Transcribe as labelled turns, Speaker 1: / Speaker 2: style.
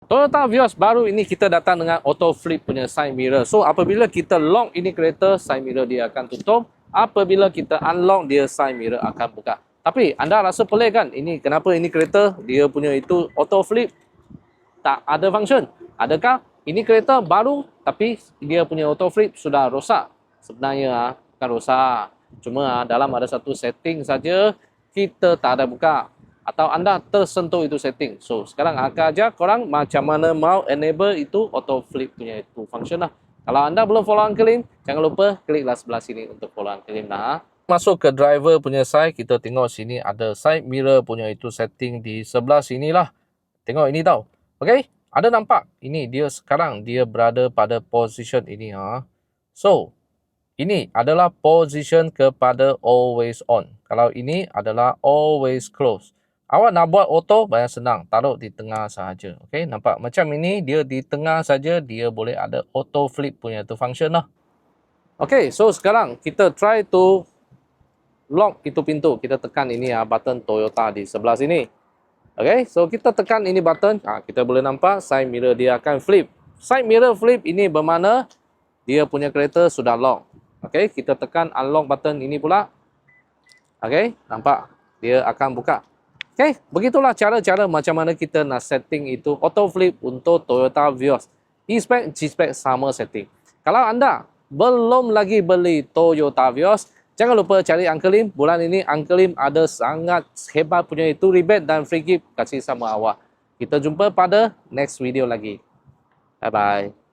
Speaker 1: Toyota Vios baru ini kita datang dengan auto flip punya side mirror. So apabila kita lock ini kereta, side mirror dia akan tutup. Apabila kita unlock, dia side mirror akan buka. Tapi anda rasa pelik kan? Ini kenapa ini kereta dia punya itu auto flip tak ada function? Adakah ini kereta baru tapi dia punya auto flip sudah rosak? Sebenarnya bukan rosak. Cuma dalam ada satu setting saja kita tak ada buka. Atau anda tersentuh itu setting. So, sekarang akan ajar korang macam mana mau enable itu auto flip punya itu function lah. Kalau anda belum follow Uncle Lim, jangan lupa kliklah sebelah sini untuk follow Uncle Lim lah. Masuk ke driver punya side, kita tengok sini ada side mirror punya itu setting di sebelah sini lah. Tengok ini tau. Okay, ada nampak? Ini dia sekarang dia berada pada position ini. So, ini adalah position kepada always on. Kalau ini adalah always close. Awak nak buat auto, banyak senang. Taruh di tengah sahaja. Okay, nampak? Macam ini, dia di tengah saja, dia boleh ada auto flip punya tu function lah. Okay, so sekarang kita try to lock itu pintu. Kita tekan ini button Toyota di sebelah sini. Okay, so kita tekan ini button. Kita boleh nampak side mirror dia akan flip. Side mirror flip ini bermakna dia punya kereta sudah lock. Okay, kita tekan unlock button ini pula. Okay, nampak? Dia akan buka. Okay, begitulah cara-cara macam mana kita nak setting itu auto flip untuk Toyota Vios. E-Spec, G-Spec sama setting. Kalau anda belum lagi beli Toyota Vios, jangan lupa cari Uncle Lim. Bulan ini Uncle Lim ada sangat hebat punya itu rebate dan free gift kasih sama awak. Kita jumpa pada next video lagi. Bye-bye.